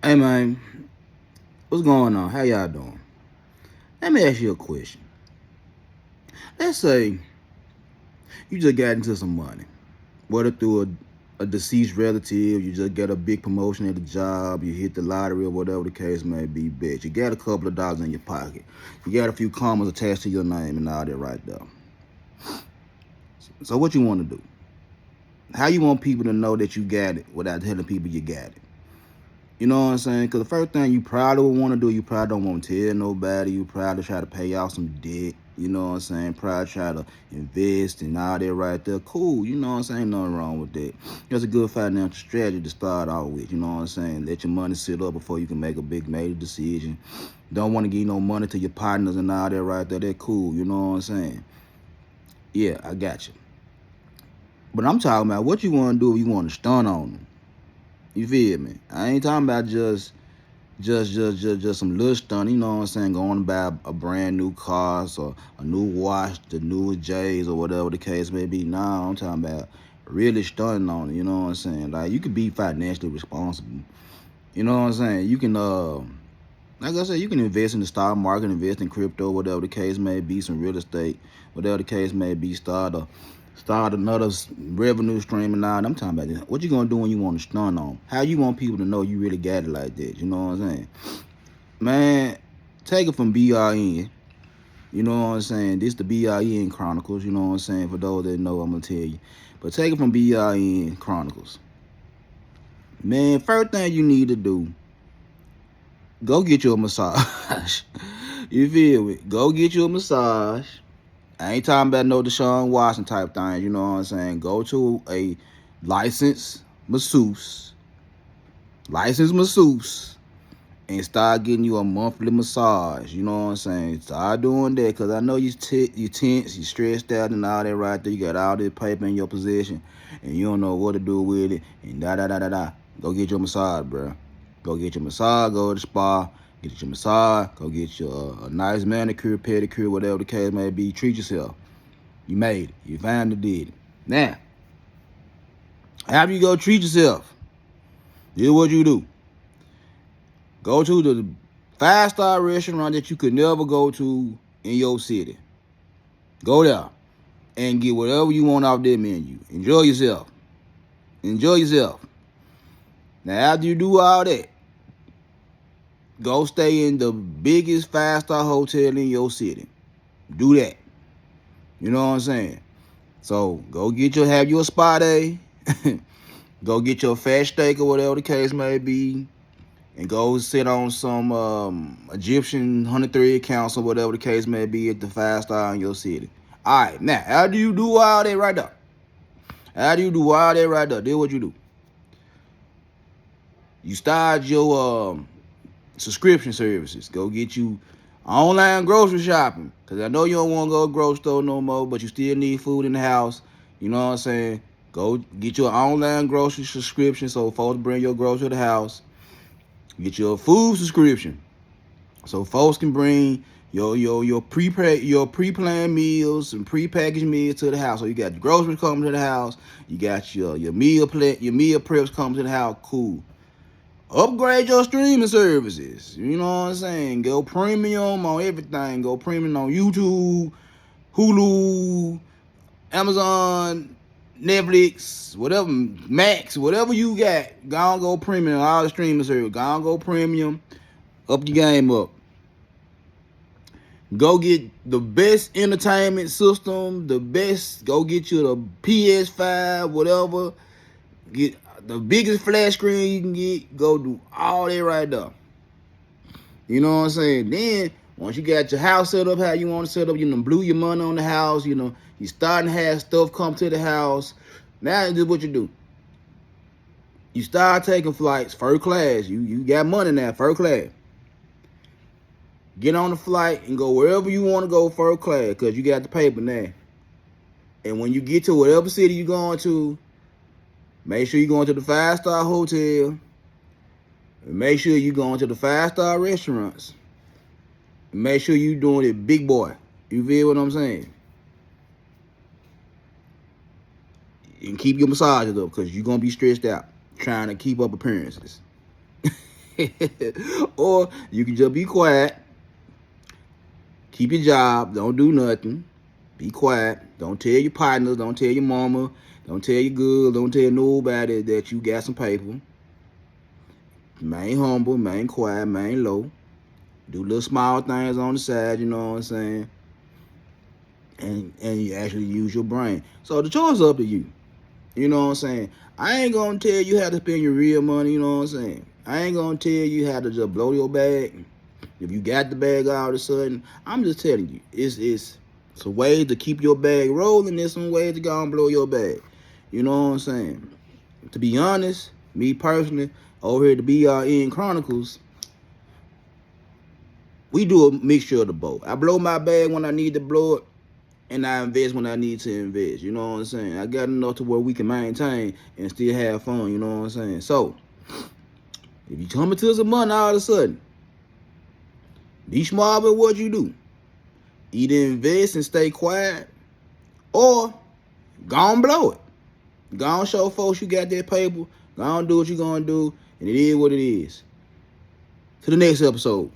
Hey man, what's going on? How y'all doing? Let me ask you a question. Let's say you just got into some money, whether through a deceased relative, you just get a big promotion at the job, you hit the lottery or whatever the case may be, bitch. You got a couple of dollars in your pocket. You got a few commas attached to your name and all that right there. So what you want to do? How you want people to know that you got it without telling people you got it? You know what I'm saying? Because the first thing you probably would want to do, you probably don't want to tell nobody. You probably try to pay off some debt. You know what I'm saying? Probably try to invest and all that right there. Cool. You know what I'm saying? Ain't nothing wrong with that. That's a good financial strategy to start out with. You know what I'm saying? Let your money sit up before you can make a big major decision. Don't want to give no money to your partners and all that right there. That cool. You know what I'm saying? Yeah, I got you. But I'm talking about what you want to do if you want to stun on them. You feel me? I ain't talking about just some little stunt, you know what I'm saying? Going to buy a brand new car or a new watch, the newest J's or whatever the case may be. Nah, I'm talking about really stunting on it, you know what I'm saying? Like you could be financially responsible. You know what I'm saying? You can like I said, you can invest in the stock market, invest in crypto, whatever the case may be, some real estate, whatever the case may be, start another revenue stream and all. I'm talking about this. What you gonna do when you want to stun on? How you want people to know you really got it like that? You know what I'm saying? Man, take it from BRN. You know what I'm saying? This the BRN Chronicles. You know what I'm saying? For those that know, I'm gonna tell you. But take it from BRN Chronicles. Man, first thing you need to do, go get you a massage. You feel me? Go get you a massage. I ain't talking about no Deshaun Watson type thing, you know what I'm saying? Go to a licensed masseuse, and start getting you a monthly massage. You know what I'm saying? Start doing that because I know you tense, you stressed out and all that right there. You got all this paper in your possession and you don't know what to do with it and da da da da da. Go get your massage, bro. Go get your massage, go to the spa, get your massage, go get your a nice manicure, pedicure, whatever the case may be. Treat yourself. You made it. You finally did it. Now, after you go treat yourself, here's what you do. Go to the 5-star restaurant that you could never go to in your city. Go there and get whatever you want off that menu. Enjoy yourself. Enjoy yourself. Now, after you do all that, go stay in the biggest 5-star hotel in your city. Do that. You know what I'm saying? So go have your spa day. Go get your fat steak or whatever the case may be. And go sit on some Egyptian 103 accounts or whatever the case may be at the 5-star in your city. All right, now, how do you do all that right there? How do you do all that right there? This what you do. You start your subscription services. Go get you online grocery shopping. Because I know you don't want to go to the grocery store no more, but you still need food in the house. You know what I'm saying? Go get your online grocery subscription so folks bring your groceries to the house. Get your food subscription so folks can bring your pre-planned meals and pre-packaged meals to the house. So you got the groceries coming to the house. You got your meal preps coming to the house. Cool. Upgrade your streaming services. You know what I'm saying? Go premium on everything. Go premium on YouTube, Hulu, Amazon, Netflix, whatever, Max, whatever you got. Go premium on all the streaming services. Go premium. Up your game up. Go get the best entertainment system, the best. Go get you the PS5, whatever. Get the biggest flat screen you can get. Go do all that right there. You know what I'm saying? Then, once you got your house set up how you want to set up, you know, blew your money on the house, you know, you starting to have stuff come to the house. Now, this is what you do. You start taking flights, first class. You got money now, first class. Get on the flight and go wherever you want to go first class because you got the paper now. And when you get to whatever city you're going to, make sure you're going to the 5-star hotel. And make sure you're going to the 5-star restaurants. And make sure you're doing it big boy. You feel what I'm saying? And keep your massages up because you're going to be stressed out trying to keep up appearances. Or you can just be quiet, keep your job, don't do nothing, be quiet, don't tell your partners, don't tell your mama, don't tell your girl, don't tell nobody that you got some paper. Remain humble, remain quiet, remain low. Do little small things on the side, you know what I'm saying? And you actually use your brain. So the choice is up to you. You know what I'm saying? I ain't gonna tell you how to spend your real money, you know what I'm saying? I ain't gonna tell you how to just blow your bag. If you got the bag all of a sudden, I'm just telling you, it's a way to keep your bag rolling, there's some ways to go and blow your bag. You know what I'm saying? To be honest, me personally, over here at the BRN Chronicles, we do a mixture of the both. I blow my bag when I need to blow it, and I invest when I need to invest. You know what I'm saying? I got enough to where we can maintain and still have fun. You know what I'm saying? So, if you come into some money all of a sudden, be smart with what you do. Either invest and stay quiet, or go and blow it. Go and show folks you got that paper. Go and do what you're going to do, and it is what it is. To the next episode.